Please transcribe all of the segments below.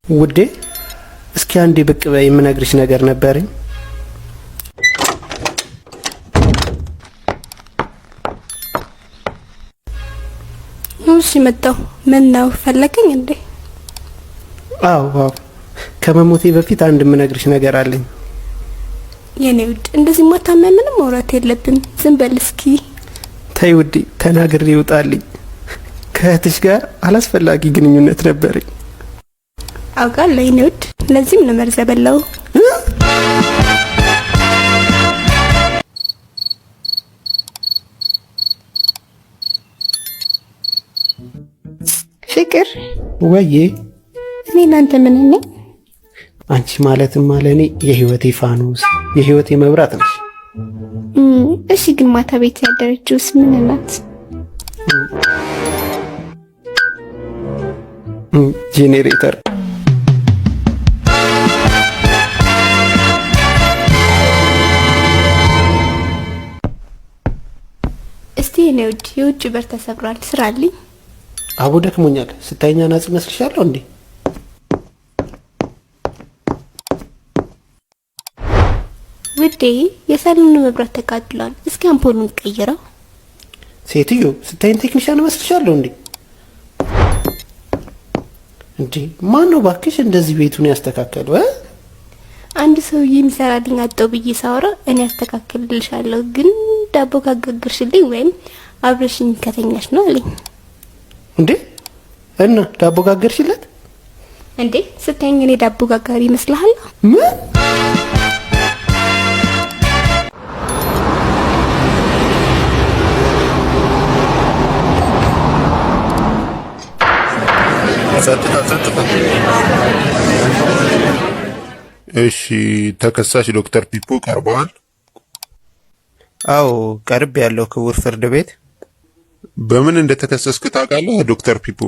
ውዴ እስኪ አንዴ ብቅ በይ የምነግርሽ ነገር ነበርኝ። እሺ መጣሁ። ምን ነው ፈለከኝ እንዴ? አዎ ከመሞቴ በፊት አንድ የምነግርሽ ነገር አለኝ። የኔ ውድ እንደዚህ ማታመምንም ማውራት የለብን። ዝም በል እስኪ። ተይ ውዴ ተናግሬ ይውጣልኝ። ከእህትሽ ጋር አላስፈላጊ ግንኙነት ነበረኝ። አውቃለሁ የኔ ውድ፣ ለዚህም ነው መርዝ በላው። ፍቅር ወዬ፣ እኔ እናንተ ምን ነኝ? አንቺ ማለትም ማለኔ የህይወቴ ፋኖስ የህይወቴ መብራት ነሽ። እሺ ግን ማታ ቤት ያደረችውስ ምን ናት? ጄኔሬተር። እስቲ የኔ ውድ የውጭ በር ተሰብሯል፣ ስራልኝ። አቦ ደክሞኛል። ስታይኛ ናጽ መስልሻለሁ እንዴ? ውዴ የሳሎኑ መብራት ተቃጥሏል። እስኪ አምፖሉን ቀይረው። ሴትዮ ስታይን ቴክኒሻን መስልሻለሁ እንዴ? እንዴ ማን ነው ባክሽ እንደዚህ ቤቱን ያስተካከለው? አንድ ሰውዬ የሚሰራልኝ አጣው ብዬ ሳወራ እኔ ያስተካክልልሻለሁ ግን ዳቦ ካጋገርሽልኝ ወይም አብረሽኝ ከተኛሽ ነው አለኝ። እንዴ እና ዳቦ ጋገርሽለት እንዴ? ስታየኝ እኔ ዳቦ ጋጋሪ ይመስልሃል? ምን እሺ ተከሳሽ ዶክተር ፒፖ ቀርበዋል? አዎ ቀርብ ያለው ክቡር ፍርድ ቤት። በምን እንደተከሰስክ ታውቃለህ ዶክተር ፒፖ?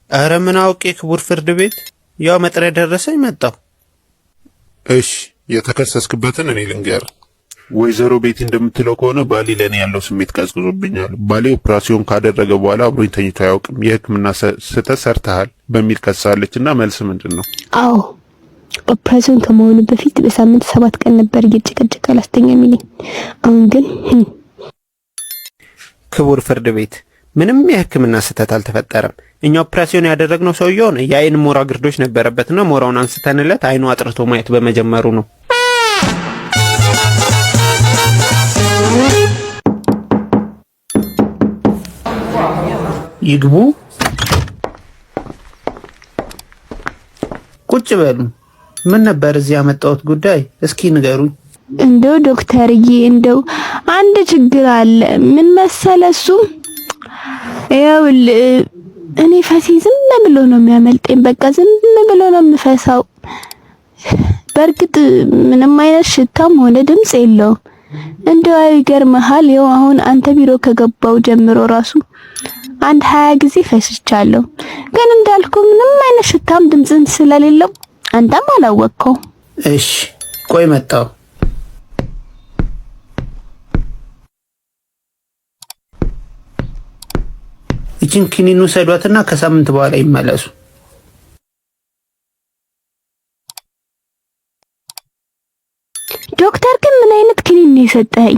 አረ ምን አውቄ ክቡር ፍርድ ቤት፣ ያው መጥሪያ ደረሰኝ መጣሁ። እሺ የተከሰስክበትን እኔ ልንገር። ወይዘሮ ቤቲ እንደምትለው ከሆነ ባሌ ለኔ ያለው ስሜት ቀዝቅዞብኛል። ባሌ ኦፕራሲዮን ካደረገ በኋላ አብሮኝ ተኝቶ አያውቅም። የሕክምና ስህተት ሰርተሃል በሚል ከሳለችና መልስ ምንድን ነው? አዎ ኦፕራሲዮን ከመሆኑ በፊት በሳምንት 7 ቀን ነበር እየጨቀጨቀ አላስተኛ የሚለኝ። አሁን ግን ክቡር ፍርድ ቤት ምንም የሕክምና ስህተት አልተፈጠረም። እኛ ኦፕራሲዮን ያደረግነው ሰውየውን የአይን ሞራ ግርዶሽ ነበረበትና ሞራውን አንስተንለት አይኑ አጥርቶ ማየት በመጀመሩ ነው። ይግቡ። ቁጭ በሉ። ምን ነበር እዚህ ያመጣሁት ጉዳይ? እስኪ ንገሩኝ። እንደው ዶክተርዬ እንደው አንድ ችግር አለ። ምን መሰለሱ? ይኸውልህ እኔ ፈሴ ዝም ብሎ ነው የሚያመልጠኝ። በቃ ዝም ብሎ ነው የምፈሳው። በእርግጥ ምንም አይነት ሽታም ሆነ ድምጽ የለውም። እንደው ይገርምሃል፣ ይኸው አሁን አንተ ቢሮ ከገባው ጀምሮ ራሱ አንድ 20 ጊዜ ፈስቻለሁ። ግን እንዳልኩ ምንም አይነት ሽታም ድምጽም ስለሌለው አንተም አላወቅከው። እሺ ቆይ መጣሁ። እቺን ክኒኑ ሰዷትና ከሳምንት በኋላ ይመለሱ። ዶክተር ግን ምን አይነት ክኒን ነው የሰጠኸኝ?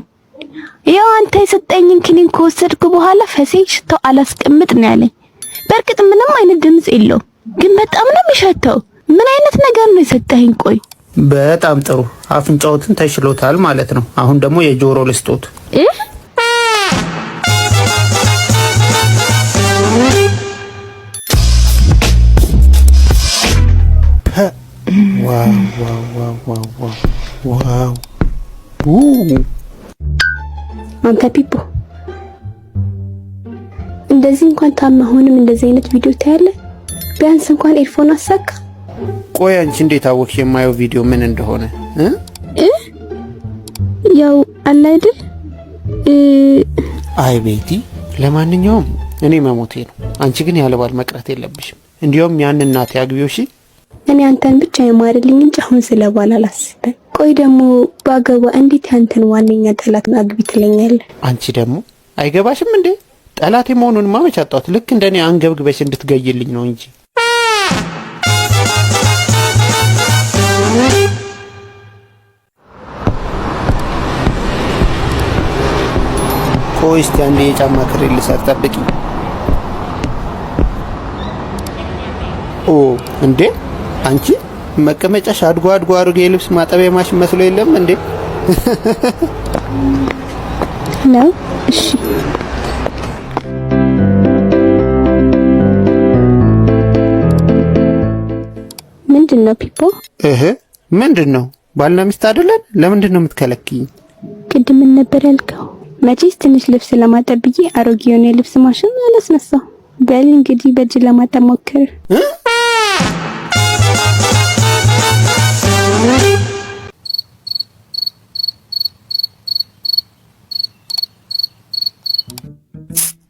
ያው አንተ የሰጠኝን ክኒን ከወሰድኩ በኋላ ፈሴ ሽታው አላስቀምጥ ነው ያለኝ። በእርግጥ ምንም አይነት ድምጽ የለው፣ ግን በጣም ነው የሚሸተው። ምን አይነት ነገር ነው የሰጠኸኝ? ቆይ በጣም ጥሩ። አፍንጫዎትን ተሽሎታል ማለት ነው። አሁን ደግሞ የጆሮ ልስጦት። ዋው ዋው ዋው ዋው ዋው! አንተ ፒፖ እንደዚህ እንኳን ታማሁንም እንደዚህ አይነት ቪዲዮ ታያለህ? ቢያንስ እንኳን ኤርፎን አሳካ። ቆይ አንቺ እንዴት አወቅሽ የማየው ቪዲዮ ምን እንደሆነ? ያው አለ አይደል? አይ ቤቲ፣ ለማንኛውም እኔ መሞቴ ነው። አንቺ ግን ያለ ባል መቅረት የለብሽም። እንዲያውም ያን እናቴ አግቢው። እሺ እኔ አንተን ብቻ የማርልኝ እንጂ አሁን ስለባል አላስብም። ቆይ ደግሞ ባገባ እንዴት ያንተን ዋነኛ ጠላት አግቢ ትለኛለህ? አንቺ ደግሞ አይገባሽም እንዴ? ጠላቴ መሆኑን ማመቻጣት ልክ እንደኔ አንገብግበሽ እንድትገይልኝ ነው እንጂ ቆይ እስቲ አንዴ የጫማ ክሬ ልሰር ጠብቂ። ኦ እንዴ አንቺ መቀመጫሽ አድጎ አሮጌ የልብስ ማጠቢያ ማሽን መስሎ የለም እንዴ? ነው እሺ። ምንድነው ፒፖ? ምንድነው? ባልና ሚስት አይደለን? ለምንድን ነው የምትከለክኝ? ቅድም ምን ነበር ያልከው? መቼስ ትንሽ ልብስ ለማጠብ ብዬ አሮጌውን የልብስ ማሽን አላስነሳው። በል እንግዲህ በእጅ ለማጠብ ሞክር።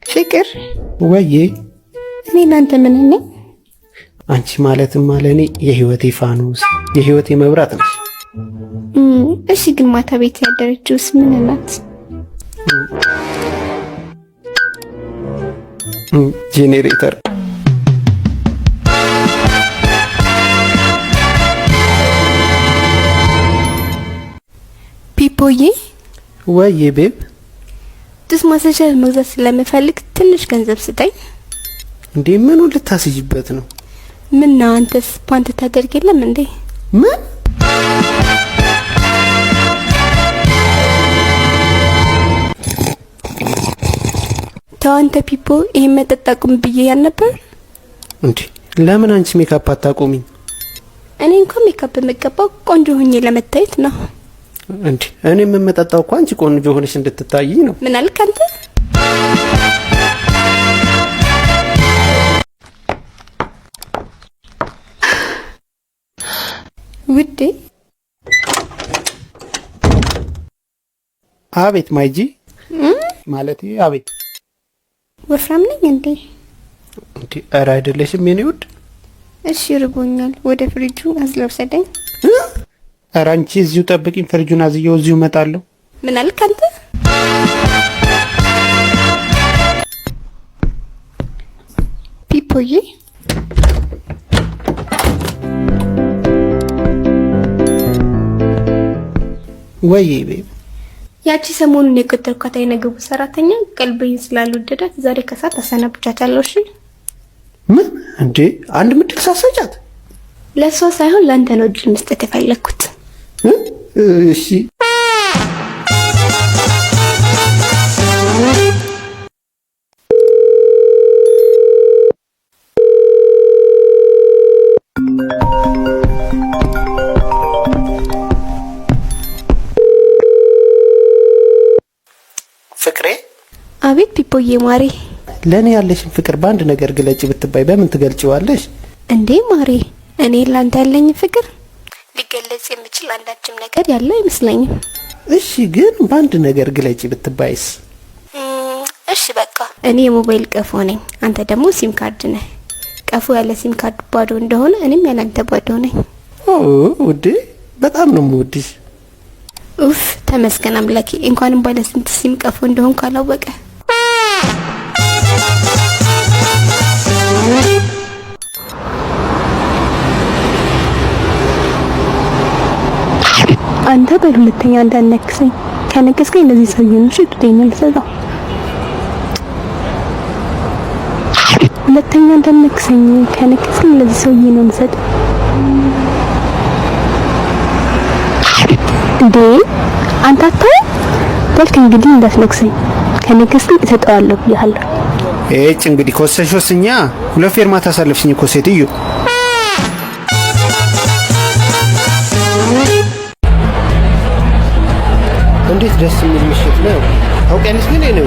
ፍቅር ወዬ፣ እኔ እናንተ ምን ነኝ? አንቺ ማለትም ለኔ የህይወቴ ፋኖስ፣ የህይወቴ መብራት ነሽ። እሺ ግን ማታ ቤት ያደረችውስ ምን ናት? ጄኔሬተር። ፒፖዬ ወዬ ቤብ፣ ጥስ ማሰሻ መግዛት ስለምፈልግ ትንሽ ገንዘብ ስጠኝ። እንዴ ምኑ ልታስይበት ነው? ምን ነው አንተስ ፓንት ታደርግ የለም እንዴ? ምን ታንተ ፒፖ ይሄን መጠጥ አቁም ብዬ ያልነበር እንዴ? ለምን አንቺ ሜካፕ አታቆሚኝ? እኔ እንኳን ሜካፕ የምቀባው ቆንጆ ሆኜ ለመታየት ነው። እንዴ እኔ የምመጣጣው እኮ አንቺ ቆንጆ ሆነሽ እንድትታይ ነው። ምን አልክ አንተ? ውዴ። አቤት ማይጂ። ማለት አቤት። ወፍራም ነኝ እንዴ? እንዴ ኧረ አይደለሽም የኔ ውድ። እሺ ርቦኛል፣ ወደ ፍሪጁ አስለውሰደኝ። ኧረ አንቺ እዚሁ ጠብቂኝ፣ ፍሪጁን አዝየው እዚሁ እመጣለሁ። ምን አልክ አንተ? ፒፖዬ ወይ ቤብ፣ ያቺ ሰሞኑን የቀጠርኳት አይነግቡ ሰራተኛ ቀልቤን ስላልወደዳት ዛሬ ከሰዓት አሰናብቻታለሁ። እሺ ምን እንዴ? አንድ ምድል ሳሰጫት? ለሷ ሳይሆን ላንተ ነው እድል መስጠት የፈለኩት። እሺ ፍቅሬ። አቤት ፒፖዬ ማሬ። ለኔ ያለሽን ፍቅር በአንድ ነገር ግለጪ ብትባይ በምን ትገልጪዋለሽ? እንዴ ማሬ፣ እኔ ላንተ ያለኝ ፍቅር ሊገለጽ የሚችል አንዳችም ነገር ያለው አይመስለኝም። እሺ ግን በአንድ ነገር ግለጪ ብትባይስ? እሺ በቃ እኔ የሞባይል ቀፎ ነኝ፣ አንተ ደግሞ ሲም ካርድ ነህ። ቀፎ ያለ ሲም ካርድ ባዶ እንደሆነ እኔም ያለ አንተ ባዶ ነኝ። ኦ ውዴ፣ በጣም ነው የምወድሽ። ኡፍ ተመስገን አምላኬ፣ እንኳንም ባለ ስንት ሲም ቀፎ እንደሆን ካላወቀ። አንተ በሁለተኛ እንዳነክሰኝ፣ ከነከስከኝ እንደዚህ ሰውዬ ነው ሽቱኝ ልሰጣው። ሁለተኛ እንዳነክሰኝ፣ ከነከስከኝ እንደዚህ ሰውዬ ነው ልሰጣው። እንዴ አንተ አታይ በልክ እንግዲህ እንዳትነክሰኝ፣ ከነከስከኝ እሰጠዋለሁ ብያለሁ። እጭ እንግዲህ ኮሰሾስኛ ሁለት ፌርማ ታሳለፍሽኝ እኮ ሴትዮ። እንዴት ደስ የሚል ምሽት ነው። ታውቂያለሽ ግን እኔ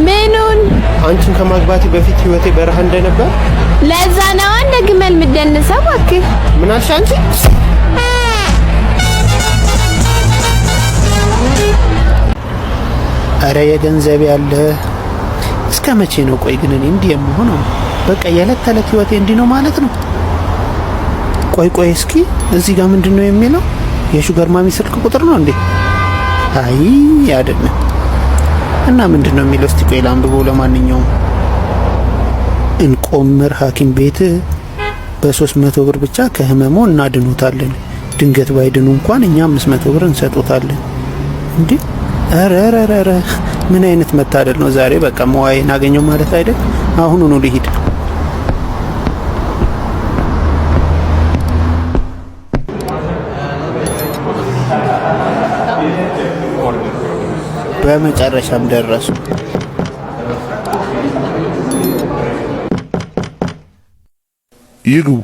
ምኑን? አንቺን ከማግባቴ በፊት ህይወቴ በረሃ እንደነበር። ለዛ ነው እንደ ግመል ምደንሰው። እባክህ ምን አልሽ አንቺ? አረ የገንዘብ ያለ እስከ መቼ ነው? ቆይ ግን እኔ እንዲህ የምሆነው በቃ የዕለት ተዕለት ህይወቴ እንዲህ ነው ማለት ነው? ቆይ እስኪ እዚህ ጋር ምንድነው የሚለው? የሹገር ማሚ ስልክ ቁጥር ነው እንዴ? አይ አይደለም። እና ምንድነው የሚለው? እስቲ ቆይ ላንብበው። ለማንኛውም እንቆምር ሐኪም ቤት በ300 ብር ብቻ ከህመሙ እናድኑታለን። ድንገት ባይድኑ እንኳን እኛ 500 ብር እንሰጡታለን። እንዴ ኧረ ምን አይነት መታደል ነው ዛሬ። በቃ መዋዬን አገኘው ማለት አይደል? አሁኑኑ ልሂድ። በመጨረሻም ደረሱ። ይግቡ።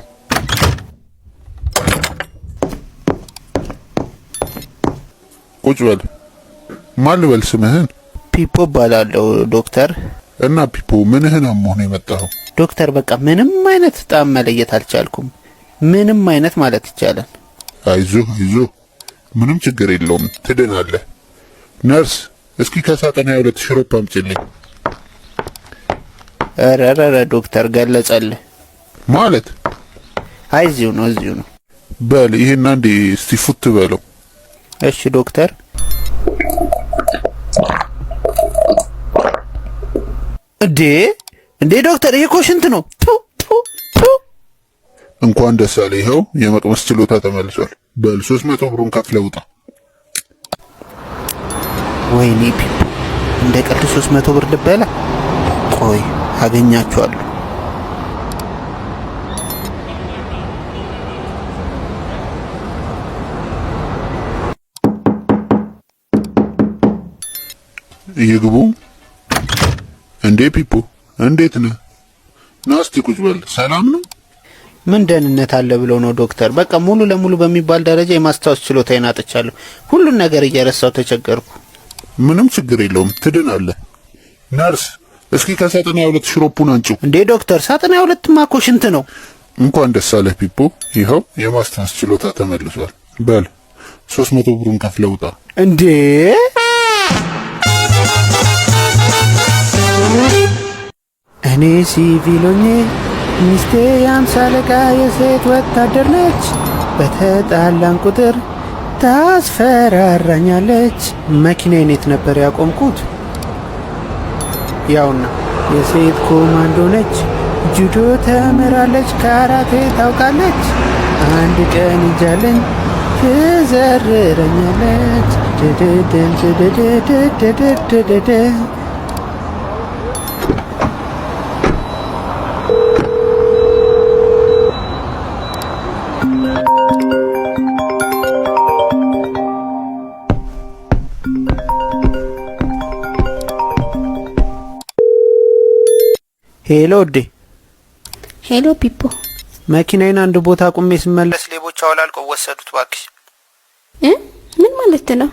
ቁጭ በል። ማን ልበል ስምህን? ፒፖ እባላለሁ ዶክተር። እና ፒፖ ምንህን አሞህ ነው የመጣኸው? ዶክተር በቃ ምንም አይነት ጣም መለየት አልቻልኩም። ምንም አይነት ማለት ይቻላል። አይዞህ ምንም ችግር የለውም ትድናለህ። ነርስ እስኪ ከሳጥን 22 ሽሮፕ አምጪልኝ። ኧረ ዶክተር ገለጸልህ ማለት? አይ እዚሁ ነው። በል ይሄን አንዴ እስቲ ፉት በለው። እሺ ዶክተር። እንዴ ዶክተር ይሄ እኮ ሽንት ነው። እንኳን ደስ አለ። ይኸው የመቅመስ ችሎታ ተመልሷል። በል 300 ብሩን ከፍለህ ውጣ። ወይኔ ፒፖ እንደ ቀልድ 300 ብር ልበላ። ቆይ አገኛቸዋለሁ። ይግቡ። እንዴ ፒፖ እንዴት ነህ? ና እስቲ ቁጭ በል። ሰላም ነው? ምን ደህንነት አለ ብሎ ነው ዶክተር? በቃ ሙሉ ለሙሉ በሚባል ደረጃ የማስታወስ ችሎታዬን አጥቻለሁ። ሁሉን ነገር እየረሳው ተቸገርኩ። ምንም ችግር የለውም ትድናለህ። ነርስ እስኪ ከሳጥን 22 ሽሮፑን አንጪው። እንዴ ዶክተር ሳጥን 22 ማኮ ሽንት ነው። እንኳን ደስ አለህ ፒፖ። ይኸው የማስታወስ ችሎታ ተመልሷል። በል 300 ብሩን ከፍለህ ውጣ። እንዴ እኔ ሲቪሎኜ ሚስቴ የአምሳ አለቃ የሴት ወታደር ነች። በተጣላን ቁጥር ታስፈራራኛለች። መኪናዬን የት ነበር ያቆምኩት? ያውና የሴት ኮማንዶ ነች። ጁዶ ተምራለች፣ ካራቴ ታውቃለች። አንድ ቀን ይጃለኝ ትዘርረኛለች። ሄሎ ዴ። ሄሎ ፒፖ። መኪናዬን አንድ ቦታ አቁሜ ስመለስ ሌቦች አውላልቀው ወሰዱት። እባክሽ። ምን ማለት ነው?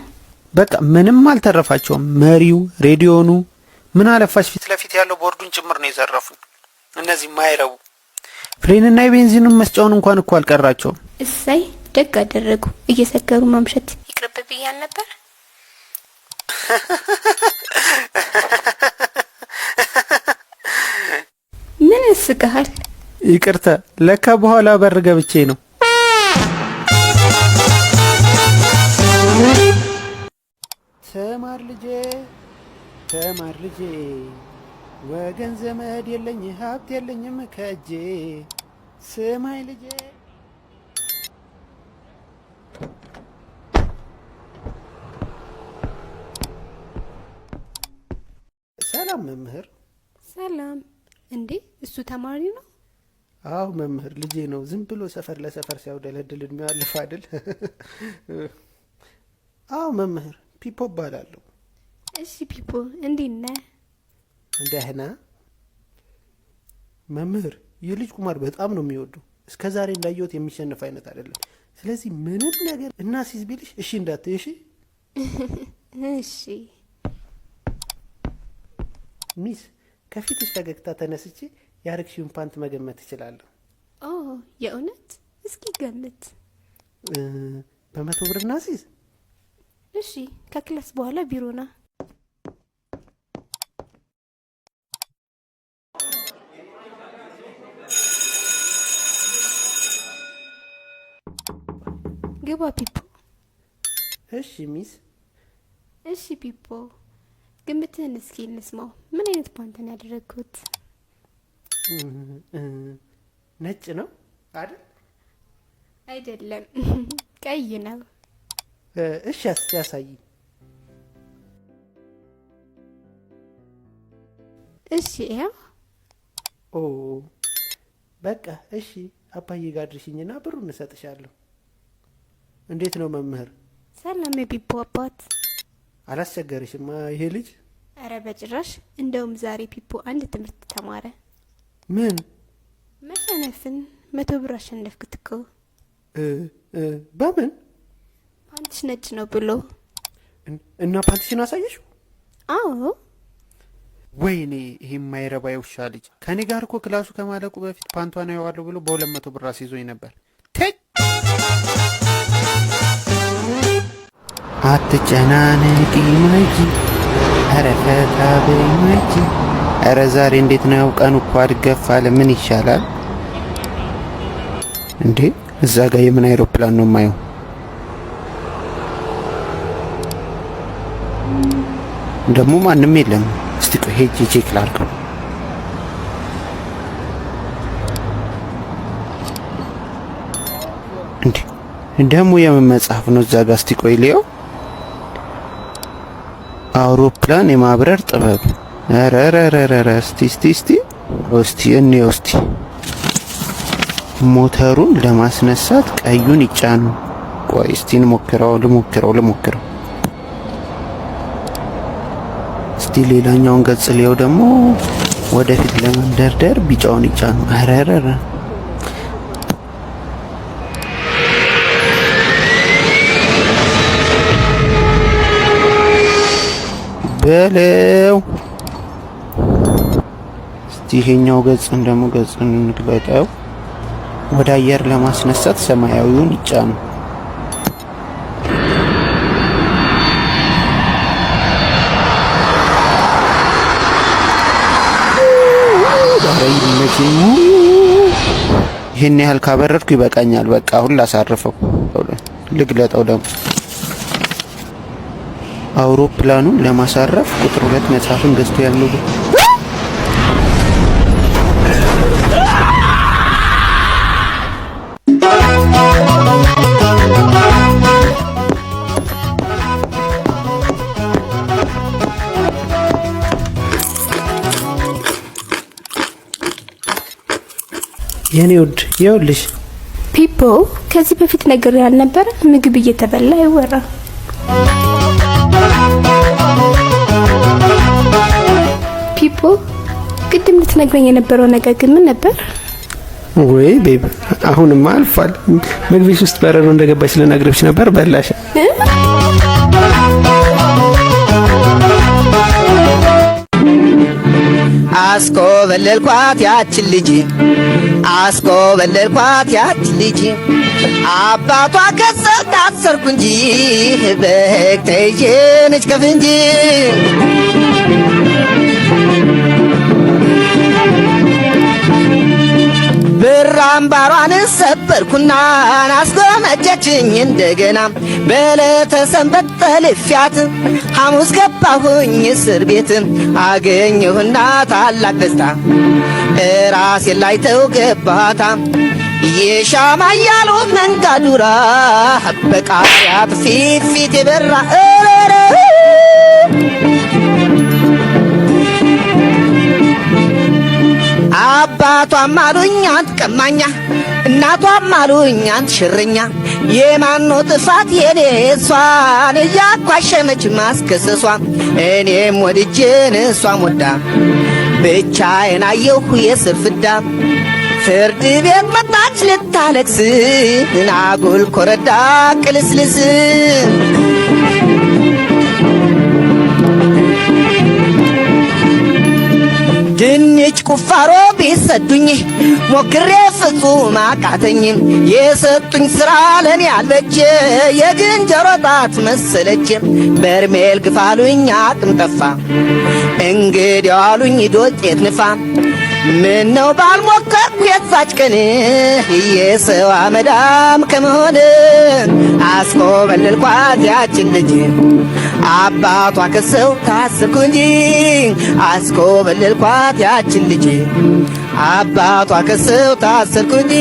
በቃ ምንም አልተረፋቸውም። መሪው፣ ሬዲዮኑ፣ ምን አለፋሽ ፊት ለፊት ያለው ቦርዱን ጭምር ነው የዘረፉኝ። እነዚህ ማይረቡ ፍሬንና የቤንዚኑን መስጫውን እንኳን እኮ አልቀራቸውም። እሳይ ደግ አደረጉ። እየሰከሩ ማምሸት ይቅርብ ብያል ነበር። ምን ያስቀሃል? ይቅርታ ለካ በኋላ በር ገብቼ ነው። ተማር ልጄ ወገን ዘመድ የለኝ ሀብት የለኝም ከእጄ። ስማይ ልጄ። ሰላም መምህር። ሰላም። እንዴ እሱ ተማሪ ነው? አዎ መምህር ልጄ ነው። ዝም ብሎ ሰፈር ለሰፈር ሲያውደለድል እድሜው አለፈ አይደል? አዎ መምህር ፒፖ እባላለሁ። እሺ ፒፖ እንዴት ነህ? ደህና መምህር። የልጅ ቁማር በጣም ነው የሚወዱ። እስከ ዛሬ እንዳየሁት የሚሸነፍ አይነት አይደለም። ስለዚህ ምንም ነገር እናሲዝ ቢልሽ እሺ እንዳትይ እሺ? እሺ ሚስ ከፊትሽ ፈገግታ ተነስቼ ያረግሽውን ፓንት መገመት እችላለሁ። ኦ የእውነት? እስኪ ገምት። 100 ብር እናሲዝ? እሺ ከክላስ በኋላ ቢሮ ና። ግባ ፒፖ። እሺ ሚስ። እሺ ፒፖ ግምትህን እስኪ እንስማው። ምን አይነት ፓንት ነው ያደረግኩት? ነጭ ነው አይደል? አይደለም ቀይ ነው። እሺ እስቲ ያሳይ። እሺ ያው ኦ በቃ እሺ፣ አባዬ ጋር ድርሽኝና ብሩን እሰጥሻለሁ። እንዴት ነው መምህር? ሰላም የፒፖ አባት። አላስቸገርሽማ ይሄ ልጅ? አረ በጭራሽ። እንደውም ዛሬ ፒፖ አንድ ትምህርት ተማረ። ምን? መሸነፍን። 100 ብር አሸነፍኩት እኮ። በምን? ፓንትሽ ነጭ ነው ብሎ። እና ፓንትሽን አሳየሽው? አዎ። ወይኔ ይሄ የማይረባ የውሻ ልጅ። ከኔ ጋር እኮ ክላሱ ከማለቁ በፊት ፓንቷን አየዋለሁ ብሎ በ200 ብር አስይዞኝ ነበር። አትጨናነቂ ማጂ፣ ኧረ ፈታ በይ ማጂ። ኧረ ዛሬ እንዴት ነው ቀኑ? እኮ አድገፍ አለ። ምን ይሻላል እንዴ? እዛ ጋር የምን አይሮፕላን ነው የማየው? ደግሞ ማንም የለም። እስቲ ቆይ ሄጄ ቼክ ላድርገው። እንዴ ደግሞ የምን መጽሐፍ ነው እዛ ጋር? እስቲ ቆይ ልየው። አውሮፕላን የማብረር ጥበብ። ረረረረ እስቲ እንየው እስቲ። ሞተሩን ለማስነሳት ቀዩን ይጫኑ። ቆይ እስቲ ልሞክረው። እስቲ ሌላኛውን ገጽ ሊየው ደግሞ። ወደፊት ለመንደርደር ቢጫውን ይጫኑ። ረረረ በለው። እስቲ ይሄኛው ገጽን ደግሞ ገጽን እንግለጠው። ወደ አየር ለማስነሳት ሰማያዊውን ይጫኑ። ይሄን ያህል ካበረርኩ ይበቃኛል። በቃ አሁን ላሳርፈው። ልግለጠው ደግሞ። አውሮፕላኑን ለማሳረፍ ቁጥር 2 መጽሐፍን ገዝቶ ያለው የኔ ውድ ይኸውልሽ። ፒፖ ከዚህ በፊት ነገር ያልነበረ ምግብ እየተበላ አይወራም። ፒፖ ቅድም ልትነግረኝ የነበረው ነገር ግን ምን ነበር? ወይ ቤብ አሁንማ አልፏል። ምግብሽ ውስጥ በረሮ እንደገባች ልነግርሽ ነበር። በላሽ። አስኮበለልኳት ያችን ልጅ አባቷ ከሰው ታሰርኩ እንጂ በሕግ ተይዤ ነች ከፍንጂ። ብር አምባሯን ሰበርኩና አስጎመጀችኝ እንደገና። በዕለተ ሰንበት ጠልፊያት ሐሙስ ገባሁኝ እስር ቤት። አገኘሁና ታላቅ ደስታ ራሴን ላይ ተውገባታ። የሻማ ያሉት መንጋዱራ በቃሪያት ፊት የበራ አባቷም አሉኝ አንት ቀማኛ፣ እናቷም አሉኝ አንት ሽረኛ። የማኖ ጥፋት የኔ እሷን እያኳሸመች ማስከሰሷ። እኔም ወድጄን እሷም ወዳ ብቻዬን አየሁ የስር ፍዳ። ፍርድ ቤት መጣች ልታለቅስ አጉል ኮረዳ ቅልስልስ። ድንች ቁፋሮ ቢሰዱኝ ሞክሬ ፍጹም አቃተኝ። የሰጡኝ ስራ ለኔ አልበጀ የግንጀሮ ጣት መሰለች። በርሜል ግፋሉኝ አቅም ጠፋ እንግዲያው አሉኝ ዶቄት ንፋ። ምን ነው ባልሞከርኩ የዛች ቀን የሰው አመዳም ከመሆን። አስኮበለልኳት ያችን ልጅ አባቷ ከሰው ታሰርኩ እንጂ። አስኮበለልኳት ያችን ልጅ አባቷ ከሰው ታሰርኩ እንጂ።